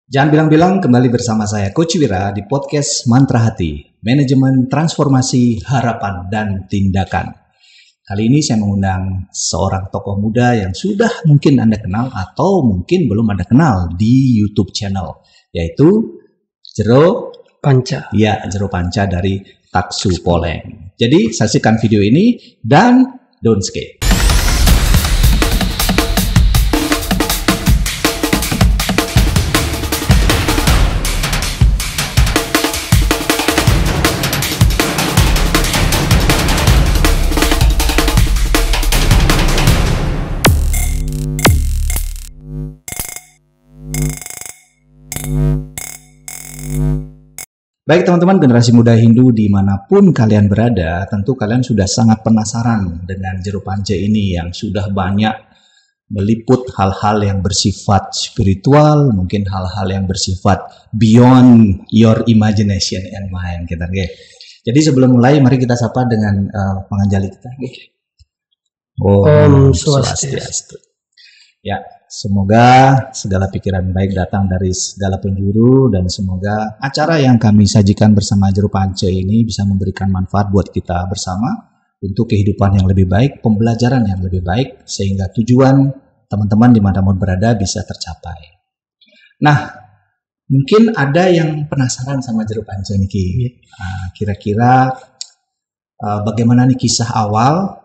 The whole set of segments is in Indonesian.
Jangan bilang-bilang kembali bersama saya Coach Wira di podcast Mantra Hati, Manajemen Transformasi Harapan dan Tindakan. Kali ini saya mengundang seorang tokoh muda yang sudah mungkin Anda kenal atau mungkin belum Anda kenal di YouTube channel, yaitu Jero Panca. Ya, Jero Panca dari Taksu Poleng. Jadi saksikan video ini dan don't skip. Baik teman-teman generasi muda Hindu dimanapun kalian berada, tentu kalian sudah sangat penasaran dengan Jero Panca ini yang sudah banyak meliput hal-hal yang bersifat spiritual, mungkin hal-hal yang bersifat beyond your imagination and mind. Jadi sebelum mulai, mari kita sapa dengan penganjali kita. Om Swastiastu. Ya, semoga segala pikiran baik datang dari segala penjuru dan semoga acara yang kami sajikan bersama Jero Panca ini bisa memberikan manfaat buat kita bersama untuk kehidupan yang lebih baik, pembelajaran yang lebih baik sehingga tujuan teman-teman dimanapun berada bisa tercapai. Nah, mungkin ada yang penasaran sama Jero Panca ini, Ki. Kira-kira bagaimana nih kisah awal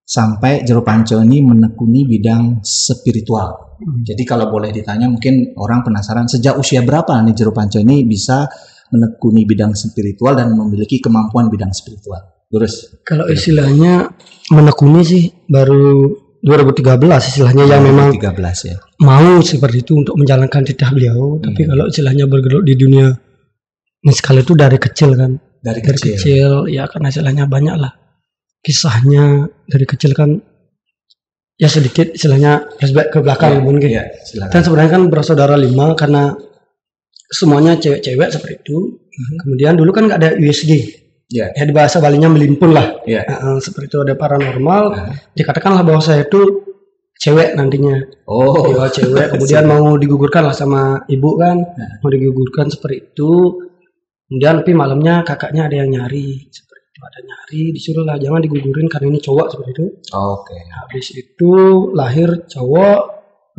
sampai Jero Panca ini menekuni bidang spiritual. Jadi kalau boleh ditanya, mungkin orang penasaran sejak usia berapa nih Jero Panca ini bisa menekuni bidang spiritual dan memiliki kemampuan bidang spiritual. Terus kalau istilahnya menekuni sih baru 2013 istilahnya yang memang 2013 ya. Mau seperti itu untuk menjalankan titah beliau. Tapi kalau istilahnya bergerak di dunia ini sekali itu dari kecil kan. Dari kecil ya, karena istilahnya banyak lah kisahnya dari kecil kan, ya sedikit istilahnya flashback ke belakang mungkin. Ya, dan sebenarnya kan bersaudara 5 karena semuanya cewek-cewek seperti itu. Kemudian dulu kan nggak ada USG. Ya di bahasa Balinya melimpun lah. Seperti itu ada paranormal. Dikatakanlah bahwa saya itu cewek nantinya. Ya, cewek. Kemudian mau digugurkan lah sama ibu kan. Mau digugurkan seperti itu. Kemudian tapi malamnya kakaknya ada yang nyari. Ada nyari, disuruh lah jangan digugurin karena ini cowok seperti itu. Habis itu lahir cowok,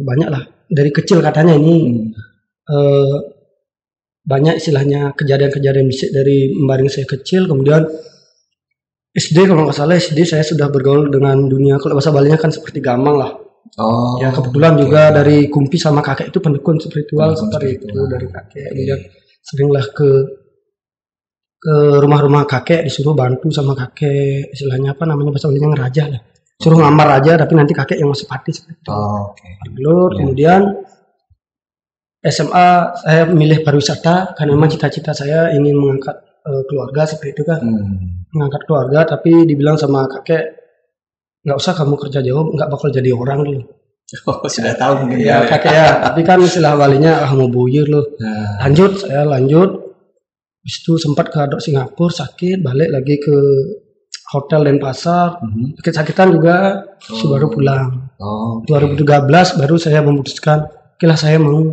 banyak lah dari kecil katanya ini banyak istilahnya kejadian-kejadian bisik dari membaring saya kecil. Kemudian SD kalau nggak salah SD saya sudah bergaul dengan dunia, kalau bahasa Balinya kan seperti gamang lah. Ya kebetulan juga dari kumpi sama kakek itu pendukun spiritual seperti itu dari kakek. Kemudian seringlah ke rumah-rumah kakek, disuruh bantu sama kakek, istilahnya apa namanya bahasa Balinya ngeraja lah, suruh ngamar aja tapi nanti kakek yang masuk pati seperti itu. Kemudian SMA saya memilih pariwisata karena memang cita-cita saya ingin mengangkat keluarga seperti itu kan. Mengangkat keluarga, tapi dibilang sama kakek nggak usah kamu kerja jauh, nggak bakal jadi orang dulu. Sudah tahu mungkin ya kakek ya, tapi kan istilah Balinya mau buyur loh. Saya lanjut. Habis itu sempat ke Singapura sakit, balik lagi ke hotel Denpasar, sakit-sakitan juga, baru pulang. 2013 baru saya memutuskan, oke lah saya mau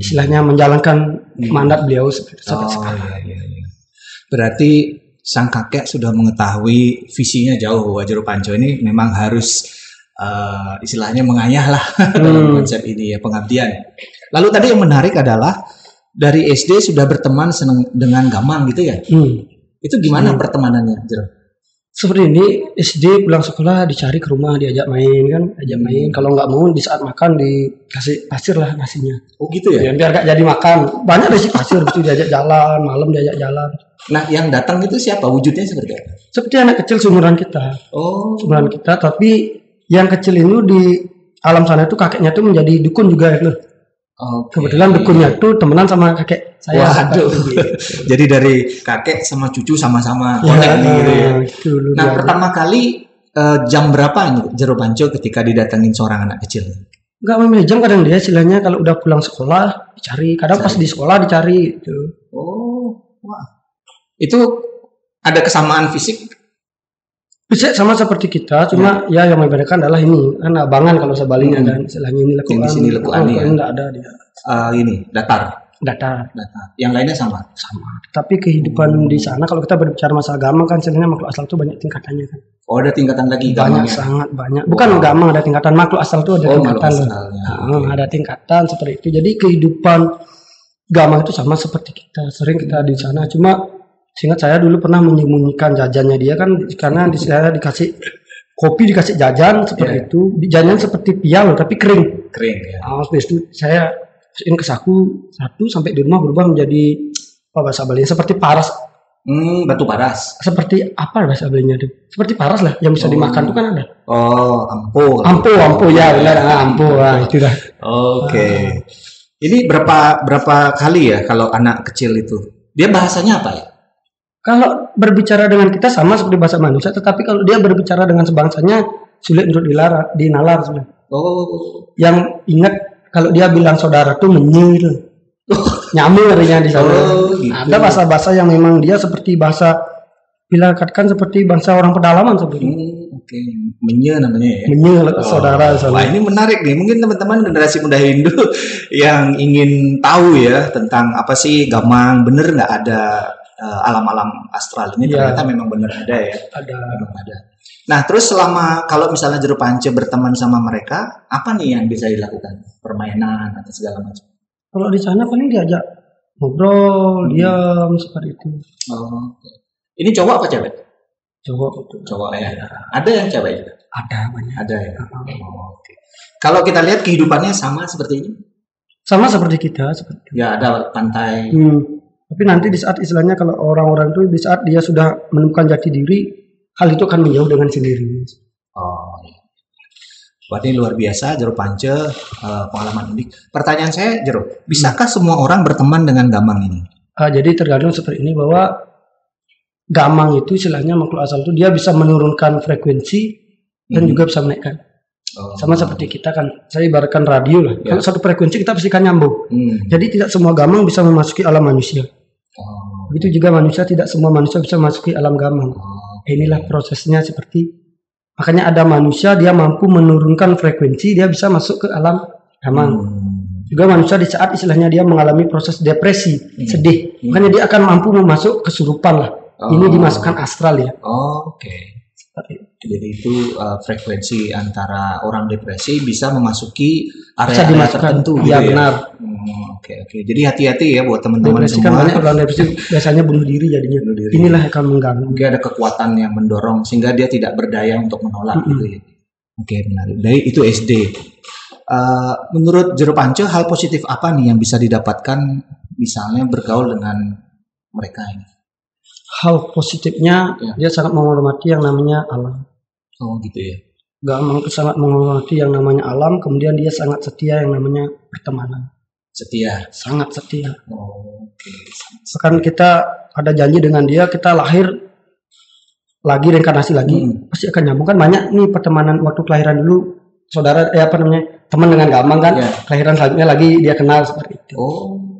istilahnya menjalankan mandat beliau sampai sekarang. Berarti sang kakek sudah mengetahui visinya jauh bahwa Jero Panca ini memang harus istilahnya mengayah lah dalam konsep ini ya, pengabdian. Lalu tadi yang menarik adalah dari SD sudah berteman dengan gamang gitu ya? Itu gimana pertemanannya, Jero? Seperti ini, SD pulang sekolah dicari ke rumah, diajak main kan, Kalau nggak mau di saat makan dikasih pasir lah nasinya. Gitu ya? Biar nggak jadi makan. Banyak deh sih pasir, itu diajak jalan, malam diajak jalan. Nah, yang datang itu siapa? Wujudnya seperti apa? Seperti anak kecil seumuran kita. Seumuran kita, tapi yang kecil itu di alam sana itu kakeknya tuh menjadi dukun juga itu. Kebetulan dukunnya tuh temenan sama kakek saya. Waduh. Jadi dari kakek sama cucu sama-sama gitu. Nah, pertama kali jam berapa ini Jero Panca ketika didatengin seorang anak kecil? Enggak memang jam, kadang dia istilahnya kalau udah pulang sekolah dicari, kadang pas di sekolah dicari gitu. Itu ada kesamaan fisik? Bisa sama seperti kita, cuma ya yang membedakan adalah ini kan abangan kalau sebaliknya kan istilahnya ini lekuan. Yang di sini lekuan ya. Enggak ada dia. Ini datar. Yang lainnya sama. Tapi kehidupan di sana kalau kita berbicara masalah gamang kan sebenarnya makhluk asal itu banyak tingkatannya kan. Oh, ada tingkatan lagi banyak, sangat banyak. Bukan gamang ada tingkatan, makhluk asal itu ada tingkatan. Ada tingkatan seperti itu. Jadi kehidupan gamang itu sama seperti kita. Sering kita di sana, cuma seingat saya dulu pernah menyembunyikan jajannya dia kan karena saya dikasih kopi, dikasih jajan seperti itu. Jajan seperti pial tapi kering ya. Habis itu saya masukin ke saku satu sampai di rumah berubah menjadi apa bahasa Balinya seperti paras. Batu paras. Seperti apa bahasa Balinya itu? Seperti paras lah yang bisa dimakan itu kan ada. Ampo ya benar, ampo itu dah. Oke. Ini berapa kali ya kalau anak kecil itu? Dia bahasanya apa ya? Kalau berbicara dengan kita sama seperti bahasa manusia, tetapi kalau dia berbicara dengan sebangsanya sulit untuk dinalar sebenarnya. Yang ingat kalau dia bilang saudara tuh menye nyamuk artinya di sana. Gitu. Ada bahasa-bahasa yang memang dia seperti bahasa bila katakan seperti bangsa orang pedalaman seperti itu. Menye namanya ya. Menye saudara. Wah, ini menarik nih. Mungkin teman-teman generasi muda Hindu yang ingin tahu ya tentang apa sih gamang, bener nggak ada alam-alam astral ini ternyata memang benar ada ya. Memang ada. Nah, terus selama kalau misalnya Jero Pance berteman sama mereka, apa nih yang bisa dilakukan? Permainan atau segala macam? Kalau di sana paling diajak ngobrol, diam seperti itu. Ini cowok apa cewek? Cowok ya. Ada yang cewek juga? Ada banyak. Ada ya. Kalau kita lihat kehidupannya sama seperti ini? Sama seperti kita. Ya, ada pantai. Tapi nanti di saat istilahnya kalau orang-orang itu di saat dia sudah menemukan jati diri, hal itu akan menjauh dengan sendirinya. Iya. Berarti luar biasa Jero Pance, pengalaman unik. Pertanyaan saya Jero, bisakah semua orang berteman dengan gamang ini? Jadi tergantung seperti ini bahwa gamang itu istilahnya makhluk asal itu dia bisa menurunkan frekuensi dan juga bisa menaikkan. Sama seperti kita kan, saya ibaratkan radio lah. Kalau satu frekuensi kita pasti kan nyambung. Jadi tidak semua gamang bisa memasuki alam manusia. Begitu juga manusia, tidak semua manusia bisa memasuki alam gamang. Inilah prosesnya seperti, makanya ada manusia dia mampu menurunkan frekuensi, dia bisa masuk ke alam gamang. Juga manusia di saat istilahnya dia mengalami proses depresi, sedih, makanya dia akan mampu memasuk kesurupan lah. Ini dimasukkan astral ya. Jadi itu frekuensi antara orang depresi bisa memasuki area tertentu. Iya benar. Oke. Jadi hati-hati ya buat teman-teman semua. Kan banyak orang depresi biasanya bunuh diri jadinya. Inilah yang akan mengganggu. Mungkin ada kekuatan yang mendorong sehingga dia tidak berdaya untuk menolak gitu ya. Oke, menarik. Dari itu SD. Menurut Jero Pance, hal positif apa nih yang bisa didapatkan misalnya bergaul dengan mereka ini? Hal positifnya dia sangat menghormati yang namanya alam. Gitu ya. Gamang itu sangat menghormati yang namanya alam, kemudian dia sangat setia yang namanya pertemanan. Sangat setia. Bahkan kita ada janji dengan dia, kita lahir lagi, reinkarnasi lagi, pasti akan nyambung kan. Banyak nih pertemanan waktu kelahiran dulu, saudara teman dengan gamang kan, kelahiran selanjutnya lagi dia kenal seperti itu.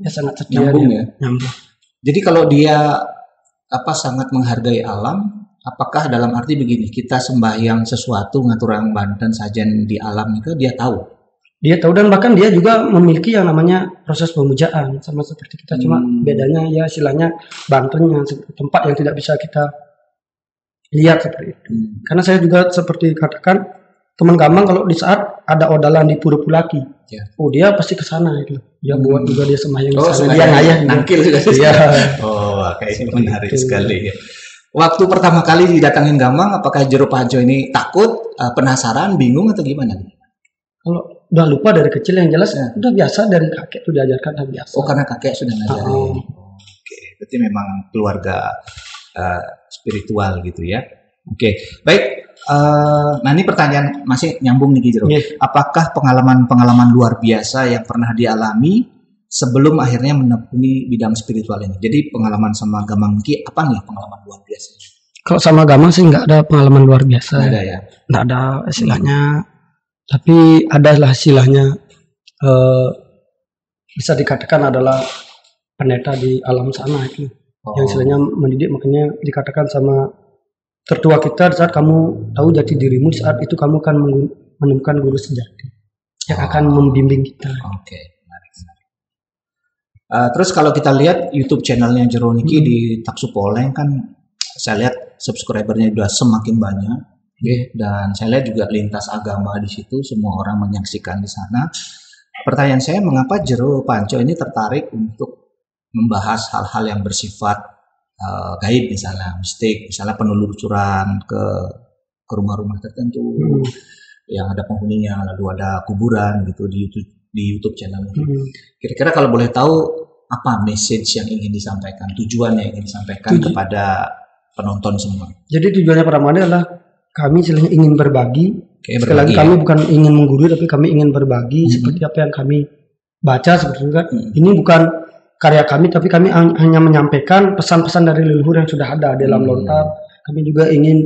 Dia sangat setia. Nyambung. Jadi kalau dia sangat menghargai alam, apakah dalam arti begini, kita sembahyang sesuatu ngatur yang Banten sajen di alam itu dia tahu dan bahkan dia juga memiliki yang namanya proses pemujaan sama seperti kita, cuma bedanya ya istilahnya Bantennya tempat yang tidak bisa kita lihat seperti itu. Karena saya juga seperti katakan teman gamang kalau di saat ada odalan di Pura Pulaki, dia pasti ke sana itu. Dia buat juga dia sembahyang di sana. Dia ngayah nangkil juga sih. Kayaknya menarik sekali ya. Waktu pertama kali didatangin gamang, apakah Jero Pance ini takut, penasaran, bingung atau gimana? Kalau udah lupa dari kecil yang jelas udah biasa, dari kakek tuh diajarkan dan biasa. Karena kakek sudah ngajarin. Berarti memang keluarga spiritual gitu ya. Baik. Nah ini pertanyaan masih nyambung nih Jero. Apakah pengalaman luar biasa yang pernah dialami sebelum akhirnya menekuni bidang spiritual ini? Jadi pengalaman sama gamang Ki apa nih pengalaman luar biasa? Kalau sama gamang sih nggak ada pengalaman luar biasa. Nggak ada ya? Nggak ada istilahnya. Tapi adalah istilahnya bisa dikatakan adalah pendeta di alam sana itu. Yang istilahnya mendidik, makanya dikatakan sama tertua kita, saat kamu tahu jati dirimu, saat itu kamu akan menemukan guru sejati yang akan membimbing kita. Oke, menarik. Terus kalau kita lihat YouTube channelnya Jero Niki di Taksu Poleng kan, saya lihat subscribernya udah semakin banyak, dan saya lihat juga lintas agama di situ, semua orang menyaksikan di sana. Pertanyaan saya, mengapa Jero Panco ini tertarik untuk membahas hal-hal yang bersifat gaib, misalnya mistik, misalnya penelusuran ke rumah-rumah tertentu yang ada penghuninya, lalu ada kuburan gitu di YouTube channel ini. Kira-kira kalau boleh tahu apa message yang ingin disampaikan, tujuan yang ingin disampaikan kepada penonton semua? Jadi tujuannya pertama adalah kami istilahnya ingin berbagi. Sekali lagi kami bukan ingin menggurui, tapi kami ingin berbagi seperti apa yang kami baca sebetulnya. Ini bukan karya kami, tapi kami hanya menyampaikan pesan-pesan dari leluhur yang sudah ada dalam lontar. Kami juga ingin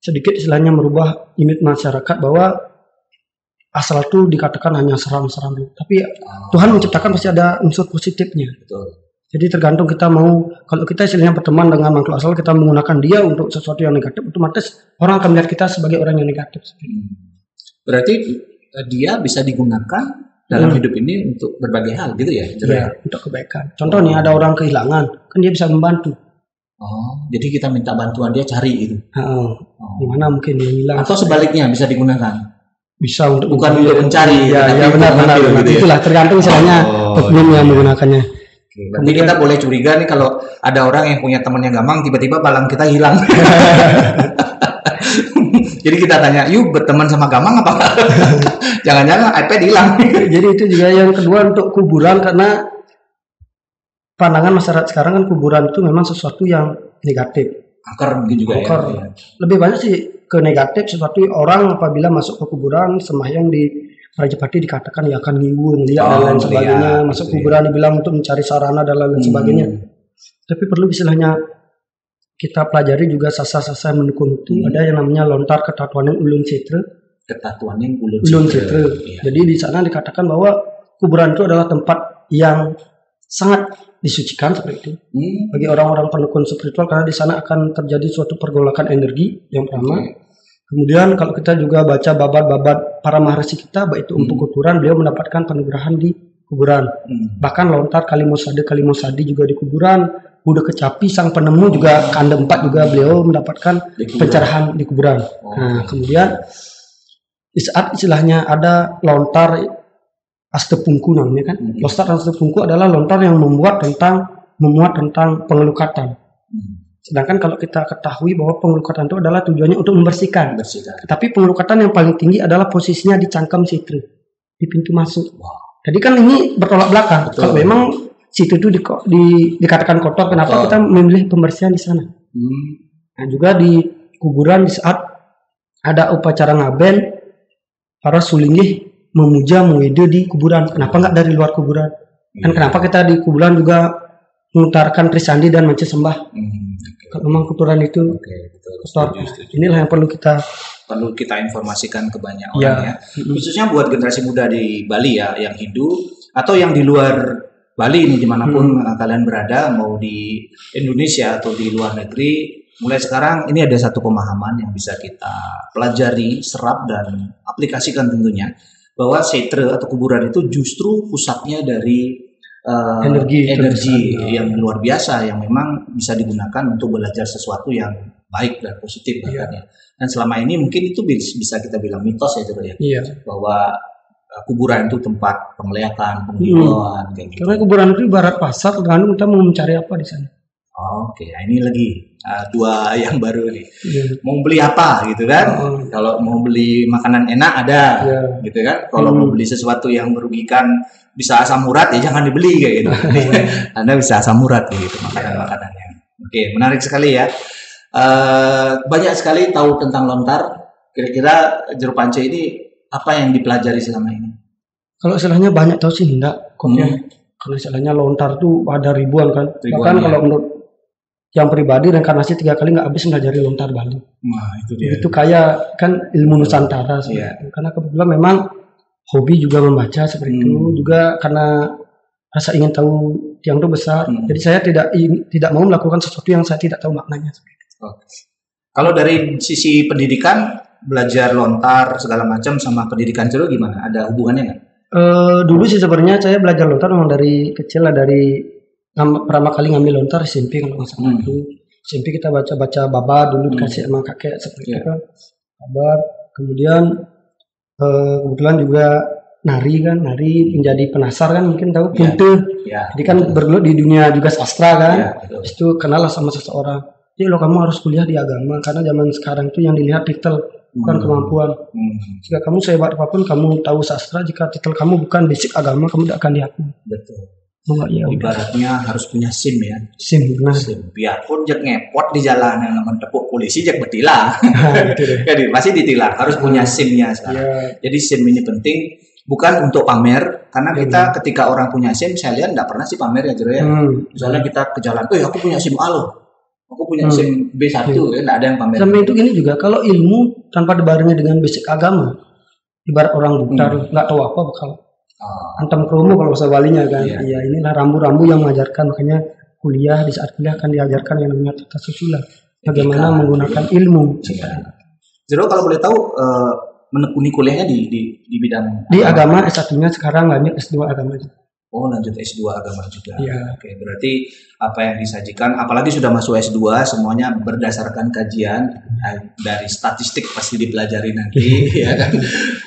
sedikit istilahnya merubah image masyarakat bahwa asal itu dikatakan hanya seram-seram, tapi Tuhan menciptakan pasti ada unsur positifnya. Betul. Jadi tergantung kita mau, kalau kita istilahnya berteman dengan makhluk asal, kita menggunakan dia untuk sesuatu yang negatif, otomatis orang akan melihat kita sebagai orang yang negatif. Berarti dia bisa digunakan dalam hidup ini untuk berbagai hal gitu ya? Ya, untuk kebaikan. Contohnya ada orang kehilangan, kan dia bisa membantu. Jadi kita minta bantuan dia cari itu. Gimana mungkin dia hilang? Atau sebaliknya bisa digunakan? Bisa untuk bukan untuk mencari. Ya benar. Gitu ya? Itulah tergantung misalnya oknum yang menggunakannya. Nanti kita boleh curiga nih kalau ada orang yang punya teman yang gampang, tiba-tiba balang kita hilang. Jadi kita tanya, yuk berteman sama Gamang apa? Jangan-jangan iPad hilang. Jadi itu juga yang kedua untuk kuburan, karena pandangan masyarakat sekarang kan kuburan itu memang sesuatu yang negatif. Angker mungkin juga ya. Lebih banyak sih ke negatif, sesuatu orang apabila masuk ke kuburan, sembahyang di Rajapati dikatakan ya akan ngibur, ngeliat dan lain sebagainya. Masuk kuburan dibilang untuk mencari sarana dan lain sebagainya. Tapi perlu istilahnya kita pelajari juga sasa-sasa yang mendukung itu. Ada yang namanya lontar ketatuaning ulun citra. Ketatuaning ulun citra. Ya. Jadi di sana dikatakan bahwa kuburan itu adalah tempat yang sangat disucikan seperti itu. Bagi orang-orang pendukung spiritual, karena di sana akan terjadi suatu pergolakan energi yang pertama. Kemudian kalau kita juga baca babat-babat para maharsi kita, baik itu Empu Kuturan, beliau mendapatkan penugrahan di kuburan. Bahkan lontar Kalimosadi juga di kuburan. Buddha Kecapi sang penemu juga Kanda 4 juga beliau mendapatkan pencerahan di kuburan. Nah, kemudian di saat istilahnya ada lontar Astepungku namanya kan. Lontar Astepungku adalah lontar yang memuat tentang pengelukatan. Sedangkan kalau kita ketahui bahwa pengelukatan itu adalah tujuannya untuk membersihkan. Tapi pengelukatan yang paling tinggi adalah posisinya di cangkem situ, di pintu masuk. Jadi kan ini bertolak belakang. Betul. Kalau memang situ itu dikatakan kotor, kenapa kita memilih pembersihan di sana? Nah, juga di kuburan di saat ada upacara ngaben, para sulinggih memuja muwede di kuburan. Kenapa nggak dari luar kuburan? Dan kenapa kita di kuburan juga mengutarkan trisandi dan manca sembah? Kalau memang kuturan itu kotor. Inilah yang perlu kita informasikan ke banyak orang ya. Khususnya buat generasi muda di Bali ya, yang Hindu atau yang di luar Bali ini, dimanapun kalian berada, mau di Indonesia atau di luar negeri, mulai sekarang ini ada satu pemahaman yang bisa kita pelajari, serap, dan aplikasikan tentunya, bahwa setre atau kuburan itu justru pusatnya dari energi yang luar biasa, yang memang bisa digunakan untuk belajar sesuatu yang baik dan positif bahkan ya. Dan selama ini mungkin itu bisa kita bilang mitos ya, bahwa kuburan itu tempat penglihatan, penghibauan, kayak gitu. Karena kuburan itu ibarat pasar, tergantung kita mau mencari apa di sana. Oke, nah ini lagi dua yang baru nih. Mau beli apa gitu kan? Kalau mau beli makanan enak ada, gitu kan? Kalau mau beli sesuatu yang merugikan, bisa asam urat ya jangan dibeli kayak gitu. Anda bisa asam urat gitu makanan-makanannya. Oke, menarik sekali ya. Banyak sekali tahu tentang lontar. Kira-kira Jero Panco ini apa yang dipelajari selama ini? Kalau istilahnya banyak tahu sih enggak, karena istilahnya lontar tuh ada ribuan kan. Bahkan kalau menurut yang pribadi, reinkarnasi 3 kali nggak habis mempelajari lontar Bali. Nah, itu dia. Itu kayak kan ilmu Nusantara sih. Karena kebetulan memang hobi juga membaca seperti itu, juga karena rasa ingin tahu yang itu besar. Jadi saya tidak mau melakukan sesuatu yang saya tidak tahu maknanya. Kalau dari sisi pendidikan, belajar lontar segala macam sama pendidikan Jero gimana? Ada hubungannya nggak? Dulu sih sebenarnya saya belajar lontar memang dari kecil lah, dari pertama kali ngambil lontar SMP kalau nggak salah itu. SMP kita baca baba dulu dikasih sama kakek seperti itu kan. Baba, kemudian kebetulan juga nari menjadi penasar kan, mungkin tahu Punte. Jadi kan bergelut di dunia juga sastra kan. Itu kenal lah sama seseorang. Jadi lo kamu harus kuliah di agama karena zaman sekarang itu yang dilihat titel bukan kemampuan. Jika kamu sehebat apapun kamu tahu sastra, jika titel kamu bukan basic agama kamu tidak akan diakui. Betul. Ya, ibaratnya harus punya SIM ya. SIM benar. Biarpun jak ngepot di jalanan namun tepuk polisi jak betilang. Gitu deh. Jadi masih ditilang, harus punya SIM-nya sekarang. Jadi SIM ini penting bukan untuk pamer, karena kita ketika orang punya SIM saya lihat enggak pernah sih pamer ya Jero ya. Misalnya kita ke jalan, aku punya SIM A loh. Aku punya SIM B1 ya, enggak ada yang pamer. Sampai itu gini juga, kalau ilmu tanpa dibarengi dengan basic agama, ibarat orang buta enggak tahu apa bakal antam kromo kalau bahasa Balinya kan. Iya, inilah rambu-rambu yang mengajarkan, makanya kuliah, di saat kuliah akan diajarkan yang namanya tata susila. Bagaimana menggunakan ilmu. Jero kalau boleh tahu menekuni kuliahnya di bidang di agama S1-nya sekarang lanjut S2 agama juga. Oh, lanjut S2 agama juga. Oke, berarti apa yang disajikan apalagi sudah masuk S2 semuanya berdasarkan kajian dari statistik pasti dipelajari nanti ya kan.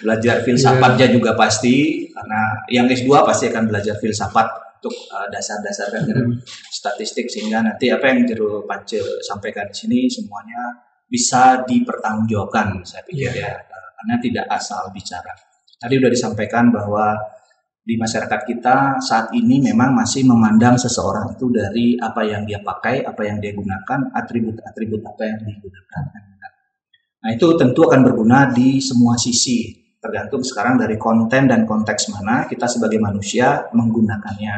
Belajar filsafatnya juga pasti, karena yang S2 pasti akan belajar filsafat untuk dasar-dasar kan statistik, sehingga nanti apa yang Jero Pance sampaikan di sini semuanya bisa dipertanggungjawabkan saya pikir ya. Karena tidak asal bicara. Tadi sudah disampaikan bahwa di masyarakat kita saat ini memang masih memandang seseorang itu dari apa yang dia pakai, apa yang dia gunakan, atribut-atribut apa yang digunakan. Nah itu tentu akan berguna di semua sisi, tergantung sekarang dari konten dan konteks mana kita sebagai manusia menggunakannya.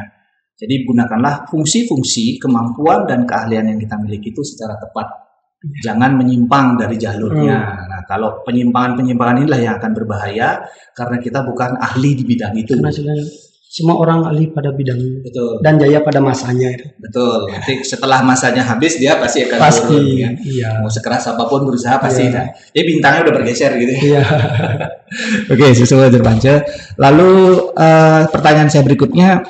Jadi gunakanlah fungsi-fungsi, kemampuan dan keahlian yang kita miliki itu secara tepat. Jangan menyimpang dari jalurnya. Nah, kalau penyimpangan inilah yang akan berbahaya karena kita bukan ahli di bidang itu. Karena semua orang ahli pada bidangnya. Betul. Dan jaya pada masanya itu. Betul. Nanti setelah masanya habis dia pasti akan turun. Ya. Iya. Mau sekeras apapun berusaha pasti. Iya. Jadi bintangnya udah bergeser gitu. Iya. Oke, sesuai Jero Pance. Lalu pertanyaan saya berikutnya,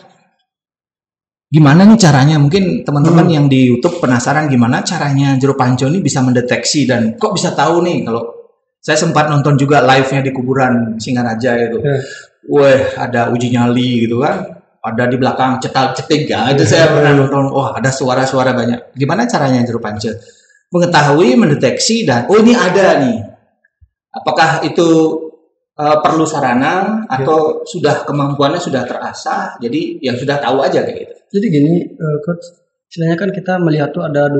gimana nih caranya? Mungkin teman-teman yang di YouTube penasaran gimana caranya Jero Pance ini bisa mendeteksi dan kok bisa tahu nih. Kalau saya sempat nonton juga live-nya di kuburan Singaraja itu. Wah, ada uji nyali gitu kan. Ada di belakang cetak-cetik ya. Itu saya pernah nonton. Wah, ada suara-suara banyak. Gimana caranya Jero Pance mengetahui, mendeteksi dan ini ada nih. Apakah itu perlu sarana atau sudah kemampuannya sudah terasah, jadi yang sudah tahu aja kayak gitu. Jadi gini, Coach, istilahnya kan kita melihat tuh ada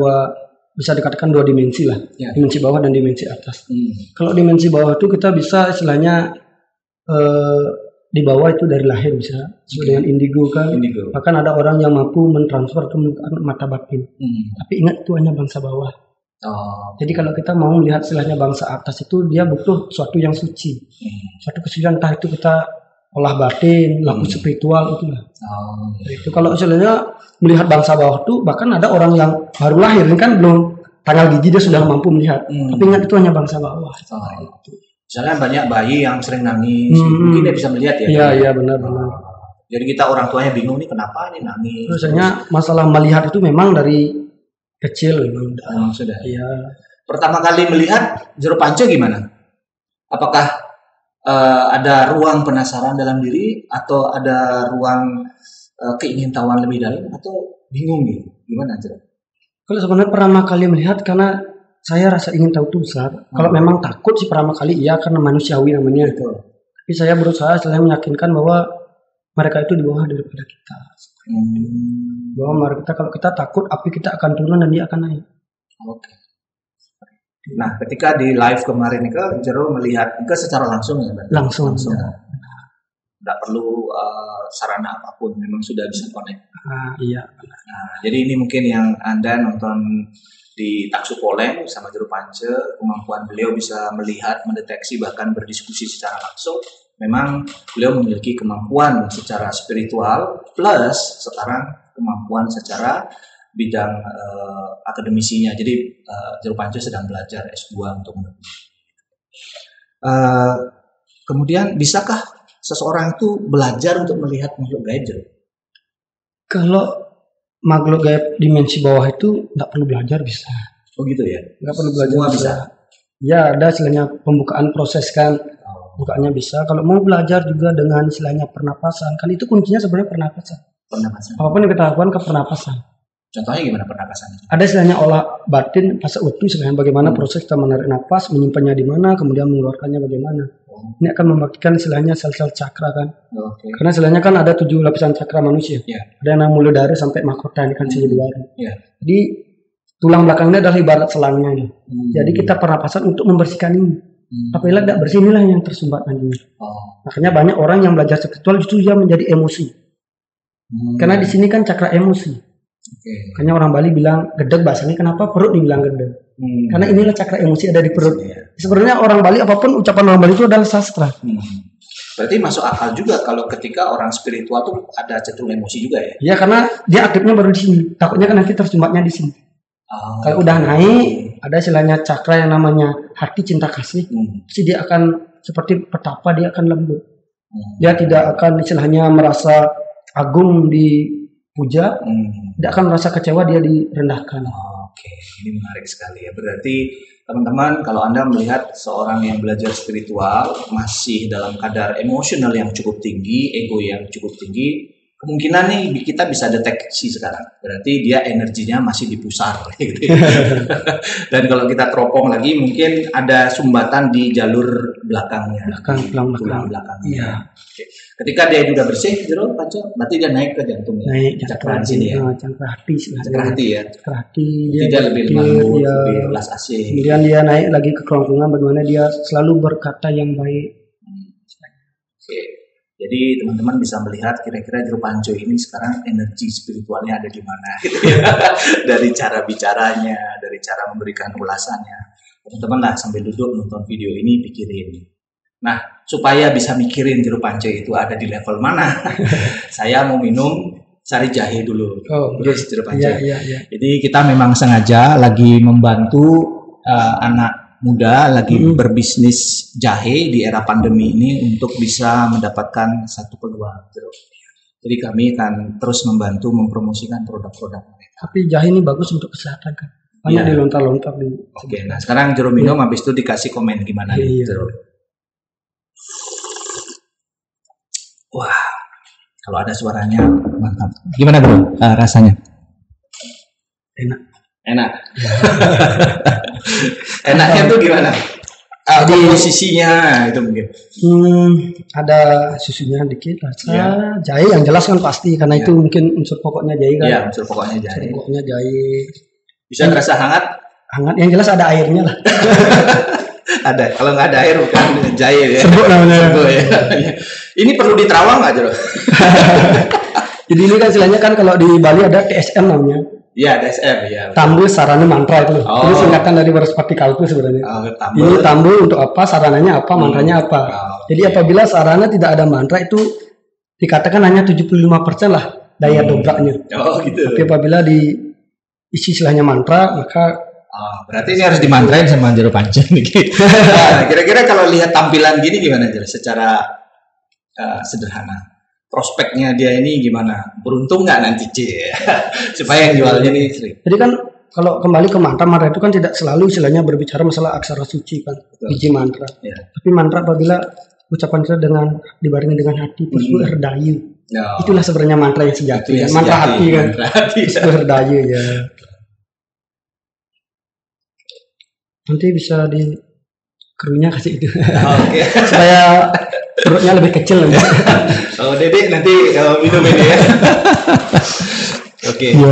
bisa dikatakan dua dimensi lah, dimensi bawah dan dimensi atas. Kalau dimensi bawah itu kita bisa istilahnya di bawah itu dari lahir bisa dengan indigo kan. Bahkan ada orang yang mampu mentransfer ke mata batin. Tapi ingat itu hanya bangsa bawah. Jadi kalau kita mau melihat istilahnya bangsa atas itu dia butuh suatu yang suci, suatu kesucian, entah itu kita olah batin, laku spiritual itulah. Itu kalau istilahnya melihat bangsa bawah itu, bahkan ada orang yang baru lahir ini kan belum tanggal gigi dia sudah mampu melihat. Tapi ingat itu hanya bangsa bawah. Misalnya banyak bayi yang sering nangis, mungkin dia bisa melihat ya. Iya benar-benar. Jadi kita orang tuanya bingung nih kenapa nih nangis. Biasanya masalah melihat itu memang dari kecil memang. Sudah. Iya. Pertama kali melihat Jero Pance gimana? Apakah ada ruang penasaran dalam diri atau ada ruang keingintahuan lebih dalam atau bingung gitu? Gimana Jero? Kalau sebenarnya pertama kali melihat karena saya rasa ingin tahu itu besar. Kalau memang takut sih pertama kali iya karena manusiawi namanya. Tapi saya berusaha selalu meyakinkan bahwa mereka itu di bawah daripada kita. Bahwa kita kalau kita takut api kita akan turun dan dia akan naik. Oke. Nah, ketika di live kemarin itu Jero melihat itu secara langsung ya, Bang? Langsung. Tidak perlu sarana apapun, memang sudah bisa connect. Iya. Nah, jadi ini mungkin yang Anda nonton di Taksu Poleng sama Jero Pance, kemampuan beliau bisa melihat, mendeteksi bahkan berdiskusi secara langsung. Memang beliau memiliki kemampuan secara spiritual plus sekarang kemampuan secara bidang akademisinya. Jadi Jero Pance sedang belajar S2 untuk kemudian bisakah seseorang itu belajar untuk melihat makhluk gaib, Jero? Kalau makhluk gaib dimensi bawah itu nggak perlu belajar, bisa. Oh gitu ya? Nggak perlu belajar. Semua bisa? Ya, ada istilahnya pembukaan proses kan. Bukannya bisa. Kalau mau belajar juga dengan istilahnya pernapasan, kan itu kuncinya sebenarnya pernapasan. Apapun yang kita lakukan ke pernapasan. Contohnya gimana pernapasan? Ada istilahnya olah batin fase utuh, istilahnya bagaimana proses kita menarik nafas, menyimpannya di mana, kemudian mengeluarkannya bagaimana. Ini akan membaktikan istilahnya sel-sel cakra kan. Karena istilahnya kan ada 7 lapisan cakra manusia. Ada yang Muladhara sampai mahkota, ini kan Sriwidari. Jadi tulang belakangnya adalah ibarat selangnya. Jadi kita pernapasan untuk membersihkan ini. Apabila tidak bersih, inilah yang tersumbat nantinya. Makanya banyak orang yang belajar spiritual justru dia menjadi emosi. Karena di sini kan cakra emosi. Makanya orang Bali bilang gedeg, bahasanya kenapa perut dibilang gedeg. Karena inilah cakra emosi ada di perut. Sebenarnya orang Bali, apapun ucapan orang Bali itu adalah sastra. Berarti masuk akal juga kalau ketika orang spiritual tuh ada cenderung emosi juga ya? Iya, karena dia aktifnya baru di sini. Takutnya kan nanti tersumbatnya di sini. Kalau udah naik, ada istilahnya cakra yang namanya hati cinta kasih. Pasti dia akan seperti petapa, dia akan lembut. Dia tidak akan istilahnya merasa agung dipuja, tidak akan merasa kecewa dia direndahkan. Oke, ini menarik sekali ya. Berarti teman-teman, kalau Anda melihat seorang yang belajar spiritual masih dalam kadar emosional yang cukup tinggi, ego yang cukup tinggi, kemungkinan nih kita bisa deteksi sekarang. Berarti dia energinya masih di pusar. Gitu. Dan kalau kita teropong lagi, mungkin ada sumbatan di jalur belakangnya. Tulang belakangnya. Iya. Oke. Ketika dia sudah bersih, Jero Pance, berarti dia naik ke jantungnya. Naik cakra di sini ya. Cakra hati. Cakra hati ya. Cakra hati. Dia lebih lembut, lebih belas asih. Kemudian dia naik lagi ke kerongkongan, bagaimana dia selalu berkata yang baik. Oke. Jadi teman-teman bisa melihat kira-kira Jero Pance ini sekarang energi spiritualnya ada di mana gitu ya. Dari cara bicaranya, dari cara memberikan ulasannya. Teman-teman lah sambil duduk nonton video ini pikirin. Nah, supaya bisa mikirin Jero Pance itu ada di level mana, saya mau minum sari jahe dulu. Terus Jero Pance. Iya. Jadi kita memang sengaja lagi membantu anak muda lagi berbisnis jahe di era pandemi ini untuk bisa mendapatkan satu peluang. Jadi kami akan terus membantu mempromosikan produk-produk mereka. Tapi jahe ini bagus untuk kesehatan kan. Banyak dilontar-lontar di. Oke, nah sekarang Jero minum, habis itu dikasih komen gimana nih Jero. Wah, kalau ada suaranya mantap. Gimana Bro rasanya? Enak. Enaknya tuh gimana? Di posisinya itu mungkin. Ada susunya dikit rasa. Jahe yang jelas kan pasti, karena itu mungkin unsur pokoknya jahe kan. Iya, unsur pokoknya jahe. Bisa terasa hangat? Hangat, yang jelas ada airnya lah. Ada. Kalau nggak ada air bukan jahe ya. Serbuk namanya. Serbuk ya. Ini perlu diterawang nggak Jero? Jadi ini kan istilahnya kan kalau di Bali ada TSM namanya. Iya, DSM ya. Tambu sarana mantra itu. Ini singkatan dari Baraspati Kalpu sebenarnya. Ini tambu untuk apa, sarananya apa, mantranya apa. Jadi apabila sarana tidak ada mantra itu dikatakan hanya 75% lah daya dobraknya. Gitu. Tapi apabila diisi istilahnya mantra, maka berarti ini harus dimantrain sama Jero Pance nih. Nah, kira-kira kalau lihat tampilan gini gimana Jero? Secara sederhana. Prospeknya dia ini gimana? Beruntung nggak nanti supaya yang jualnya nih sering. Jadi kan kalau kembali ke mantra itu kan tidak selalu istilahnya berbicara masalah aksara suci kan, biji mantra. Tapi mantra apabila ucapan kita dengan dibarengi dengan hati, Puspu Herdayu. Itulah sebenarnya mantra yang sejati. Mantra hati kan. Puspu Herdayu ya. Nanti bisa di krunya kasih itu. Supaya perutnya lebih kecil. Dedek nanti minum ini ya.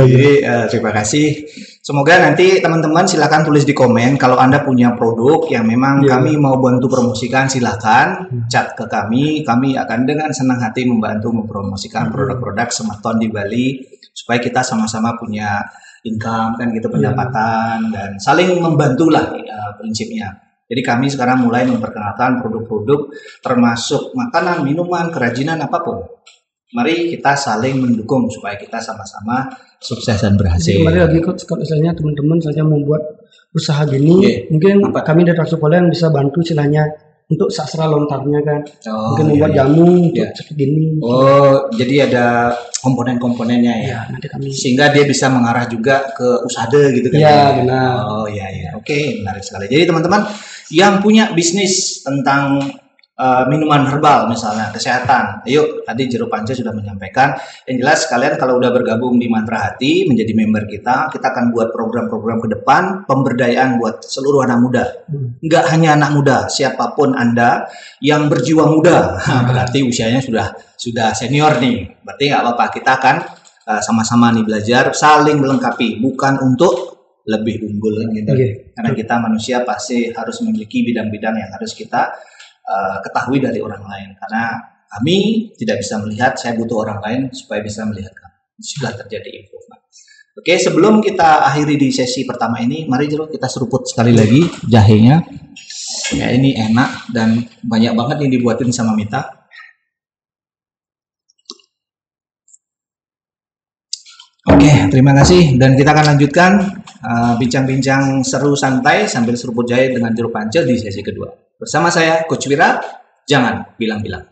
Jadi terima kasih. Semoga nanti teman-teman silakan tulis di komen kalau Anda punya produk yang memang kami mau bantu promosikan, silakan chat ke kami. Kami akan dengan senang hati membantu mempromosikan produk-produk Sematon di Bali supaya kita sama-sama punya income kan gitu, pendapatan dan saling membantulah prinsipnya. Jadi kami sekarang mulai memperkenalkan produk-produk termasuk makanan, minuman, kerajinan apapun mari kita saling mendukung supaya kita sama-sama sukses dan berhasil. Jadi, mari lagi kalau misalnya teman-teman saja membuat usaha gini, mungkin kami dari Rasul Pola yang bisa bantu istilahnya untuk sastra lontarnya kan. Mungkin membuat jamu untuk seperti ini. Oh, jadi ada komponen-komponennya ya. Ya, nanti kami. Sehingga dia bisa mengarah juga ke usade gitu kan. Ya, benar. Oh, iya. Oke, menarik sekali. Jadi teman-teman yang punya bisnis tentang minuman herbal misalnya, kesehatan. Ayo, tadi Jero Panca sudah menyampaikan. Yang jelas kalian kalau udah bergabung di Mantra Hati menjadi member kita akan buat program-program ke depan pemberdayaan buat seluruh anak muda. Enggak hanya anak muda, siapapun Anda yang berjiwa muda, berarti usianya sudah senior nih. Berarti nggak apa-apa, kita akan sama-sama nih belajar, saling melengkapi, bukan untuk lebih unggul gitu. Karena kita manusia pasti harus memiliki bidang-bidang yang harus kita ketahui dari orang lain, karena kami tidak bisa melihat, saya butuh orang lain supaya bisa melihat kami. Sudah terjadi improvement. Oke, sebelum kita akhiri di sesi pertama ini, mari Jero kita seruput sekali lagi jahenya. Ya, ini enak dan banyak banget yang dibuatin sama Mita. Oke, terima kasih dan kita akan lanjutkan bincang-bincang seru santai sambil seruput jahe dengan Jero Panca di sesi kedua. Bersama saya Coach Wira, jangan bilang-bilang.